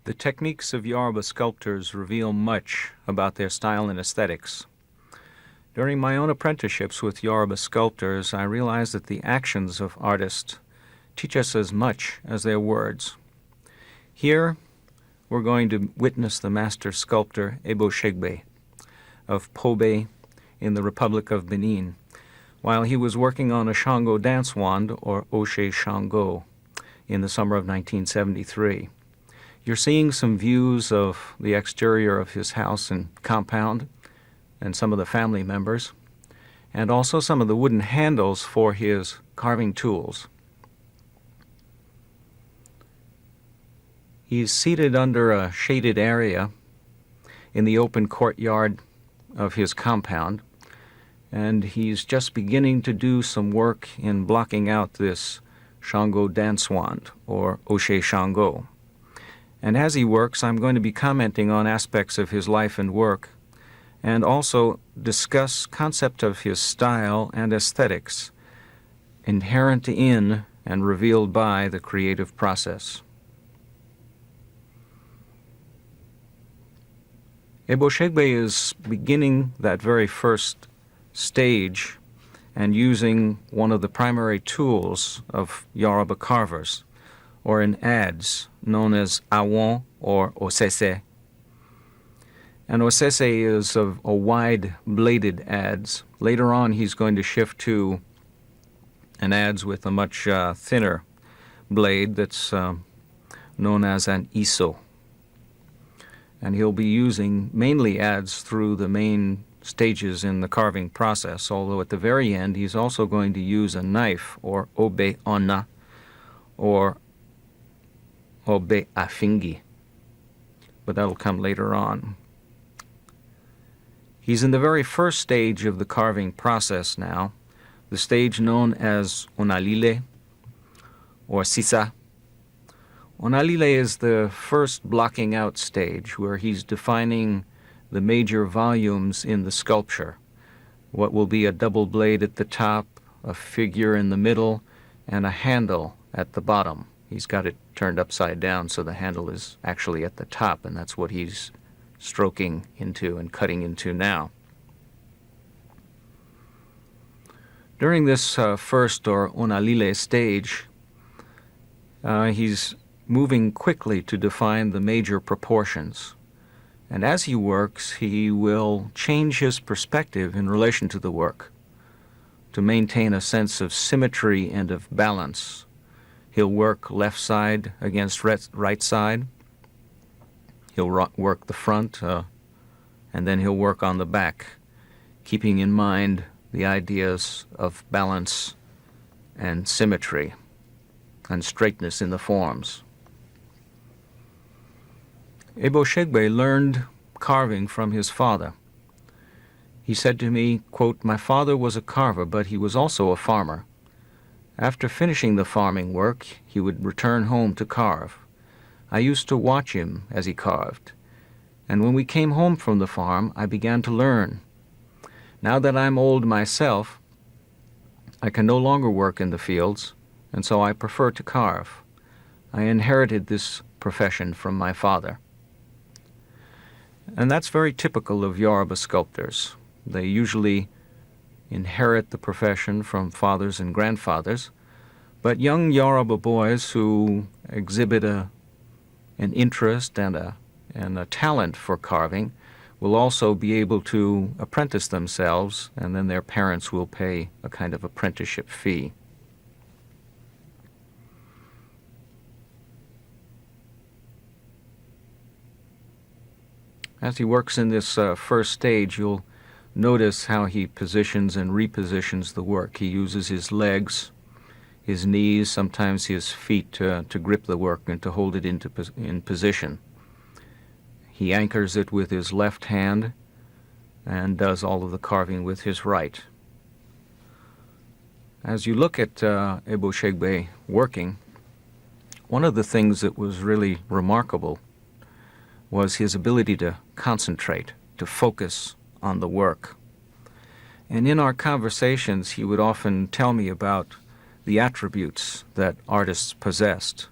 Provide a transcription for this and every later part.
The techniques of Yoruba sculptors reveal much about their style and aesthetics. During my own apprenticeships with Yoruba sculptors, I realized that the actions of artists teach us as much as their words. Here, we're going to witness the master sculptor Ebo Segbe of Pobe in the Republic of Benin, while he was working on a Shango dance wand, or Oshe Shango, in the summer of 1973. You're seeing some views of the exterior of his house and compound and some of the family members, and also some of the wooden handles for his carving tools. He's seated under a shaded area in the open courtyard of his compound, and he's just beginning to do some work in blocking out this Shango dance wand, or Oshe Shango. And as he works, I'm going to be commenting on aspects of his life and work, and also discuss concept of his style and aesthetics inherent in and revealed by the creative process. Ebo Segbe is beginning that very first stage and using one of the primary tools of Yoruba carvers, or in adze, known as awon or osese. An osese is a wide-bladed adze. Later on, he's going to shift to an adze with a much thinner blade that's known as an iso. And he'll be using mainly adze through the main stages in the carving process, although at the very end, he's also going to use a knife, or obe onna, or obe afingi, but that'll come later on. He's in the very first stage of the carving process now, the stage known as onalile, or sisa. Onalile is the first blocking out stage, where he's defining the major volumes in the sculpture, what will be a double blade at the top, a figure in the middle, and a handle at the bottom. He's got it turned upside down so the handle is actually at the top, and that's what he's stroking into and cutting into now. During this first, or onalile stage, he's moving quickly to define the major proportions. And as he works, he will change his perspective in relation to the work to maintain a sense of symmetry and of balance. He'll work left side against right side. He'll work the front, and then he'll work on the back, keeping in mind the ideas of balance and symmetry and straightness in the forms. Ebo Segbe learned carving from his father. He said to me, quote, "My father was a carver, but he was also a farmer. After finishing the farming work, he would return home to carve. I used to watch him as he carved, and when we came home from the farm, I began to learn. Now that I'm old myself, I can no longer work in the fields, and so I prefer to carve. I inherited this profession from my father." And that's very typical of Yoruba sculptors. They usually inherit the profession from fathers and grandfathers, but young Yoruba boys who exhibit an interest and a talent for carving will also be able to apprentice themselves, and then their parents will pay a kind of apprenticeship fee. As he works in this first stage, you'll notice how he positions and repositions the work. He uses his legs, his knees, sometimes his feet to grip the work and to hold it in position. He anchors it with his left hand and does all of the carving with his right. As you look at Ebo Segbe working, one of the things that was really remarkable was his ability to concentrate, to focus on the work. And in our conversations, he would often tell me about the attributes that artists possessed.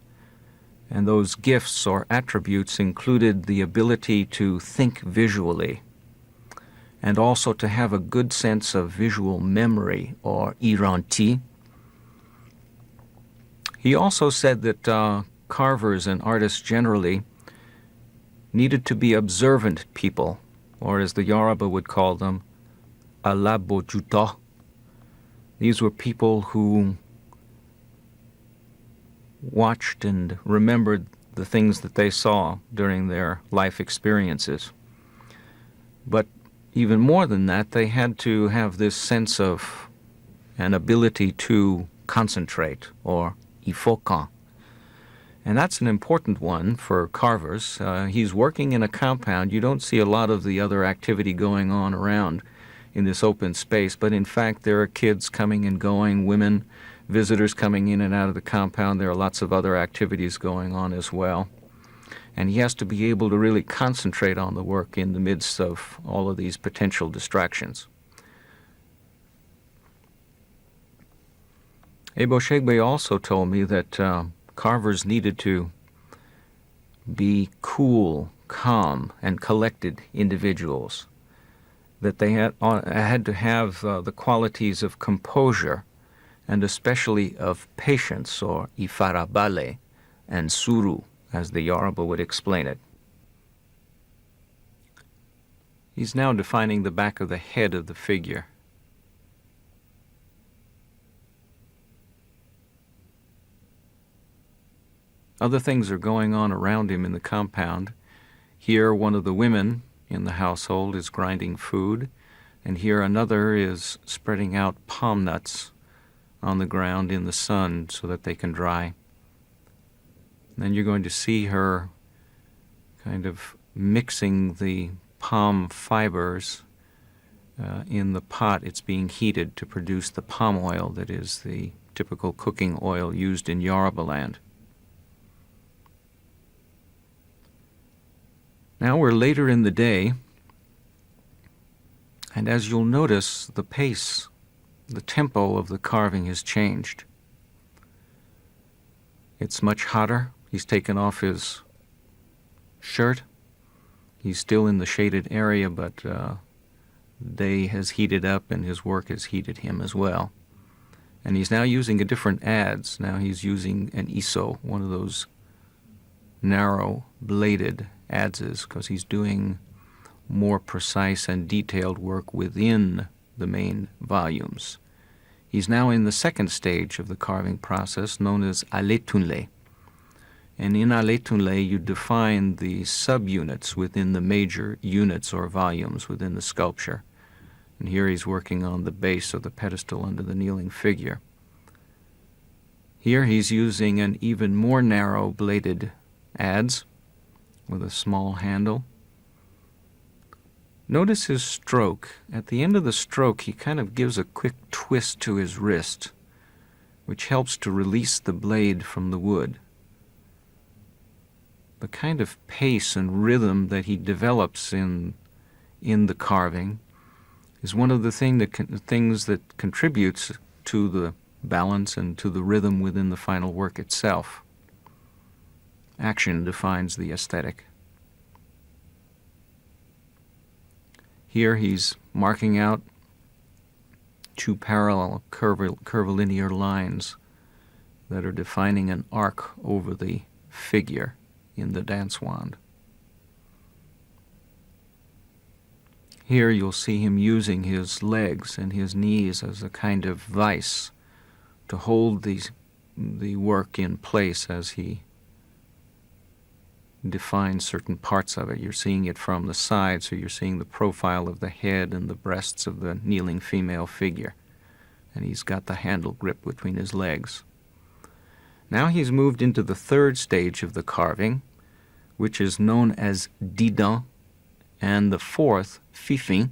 And those gifts or attributes included the ability to think visually and also to have a good sense of visual memory, or iranti. He also said that carvers and artists generally needed to be observant people, or as the Yoruba would call them, alabojuto. These were people who watched and remembered the things that they saw during their life experiences. But even more than that, they had to have this sense of an ability to concentrate, or ifokan. And that's an important one for carvers. He's working in a compound. You don't see a lot of the other activity going on around in this open space, but in fact there are kids coming and going, women, visitors coming in and out of the compound. There are lots of other activities going on as well. And he has to be able to really concentrate on the work in the midst of all of these potential distractions. Ebo Segbe also told me that carvers needed to be cool, calm, and collected individuals, that they had to have the qualities of composure and especially of patience, or ifarabale, and suru, as the Yoruba would explain it. He's now defining the back of the head of the figure. Other things are going on around him in the compound. Here, one of the women in the household is grinding food, and here another is spreading out palm nuts on the ground in the sun so that they can dry. And then you're going to see her kind of mixing the palm fibers in the pot. It's being heated to produce the palm oil that is the typical cooking oil used in Yoruba land. Now we're later in the day, and as you'll notice, the pace, the tempo of the carving has changed. It's much hotter. He's taken off his shirt. He's still in the shaded area, but the day has heated up and his work has heated him as well. And he's now using a different adze. Now he's using an iso, one of those narrow bladed adzes, because he's doing more precise and detailed work within the main volumes. He's now in the second stage of the carving process, known as aletunle. And in aletunle, you define the subunits within the major units or volumes within the sculpture. And here he's working on the base of the pedestal under the kneeling figure. Here he's using an even more narrow bladed adze with a small handle. Notice his stroke. At the end of the stroke, he kind of gives a quick twist to his wrist, which helps to release the blade from the wood. The kind of pace and rhythm that he develops in the carving is one of the things that contributes to the balance and to the rhythm within the final work itself. Action defines the aesthetic. Here he's marking out two parallel curvilinear lines that are defining an arc over the figure in the dance wand. Here you'll see him using his legs and his knees as a kind of vice to hold the work in place as he defines certain parts of it. You're seeing it from the side, so you're seeing the profile of the head and the breasts of the kneeling female figure. And he's got the handle grip between his legs. Now he's moved into the third stage of the carving, which is known as didan, and the fourth, fifin.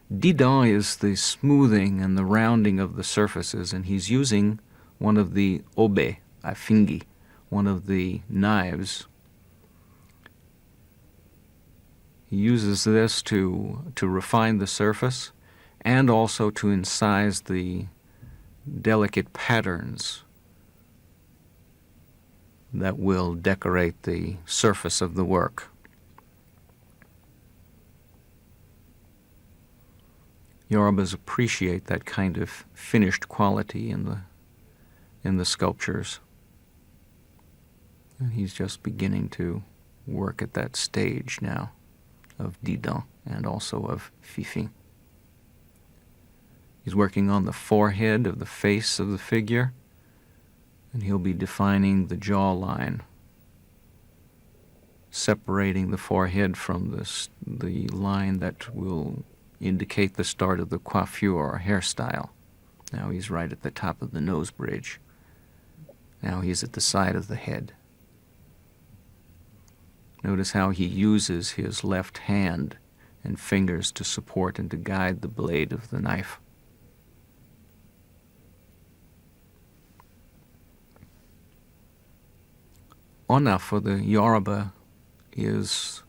Didan is the smoothing and the rounding of the surfaces, and he's using one of the obe, afingi, one of the knives. He uses this to refine the surface and also to incise the delicate patterns that will decorate the surface of the work. Yorubas appreciate that kind of finished quality in the sculptures. And he's just beginning to work at that stage now of Didan and also of Fifi. He's working on the forehead of the face of the figure, and he'll be defining the jawline, separating the forehead from the line that will indicate the start of the coiffure or hairstyle. Now he's right at the top of the nose bridge. Now he's at the side of the head. Notice how he uses his left hand and fingers to support and to guide the blade of the knife. Ona for the Yoruba is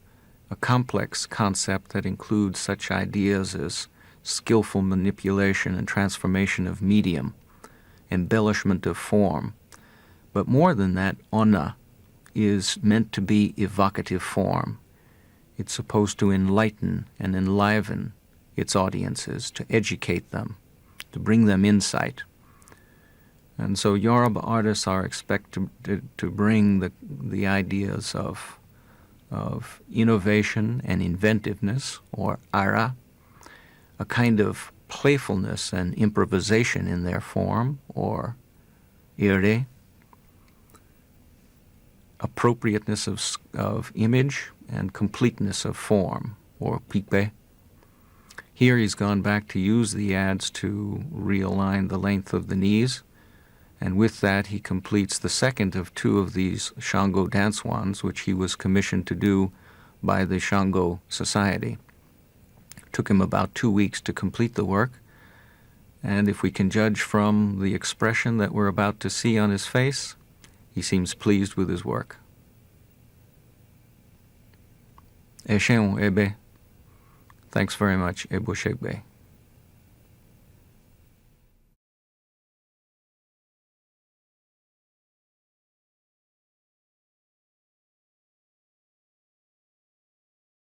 a complex concept that includes such ideas as skillful manipulation and transformation of medium, embellishment of form. But more than that, Ona is meant to be evocative form. It's supposed to enlighten and enliven its audiences, to educate them, to bring them insight. And so Yoruba artists are expected to bring the ideas of innovation and inventiveness, or ara, a kind of playfulness and improvisation in their form, or ire, appropriateness of image and completeness of form, or pipe. Here he's gone back to use the adze to realign the length of the knees, and with that he completes the second of two of these Shango dance wands, which he was commissioned to do by the Shango Society. It took him about 2 weeks to complete the work, and if we can judge from the expression that we're about to see on his face, he seems pleased with his work. Esheon Ebe. Thanks very much, Ebo Segbe.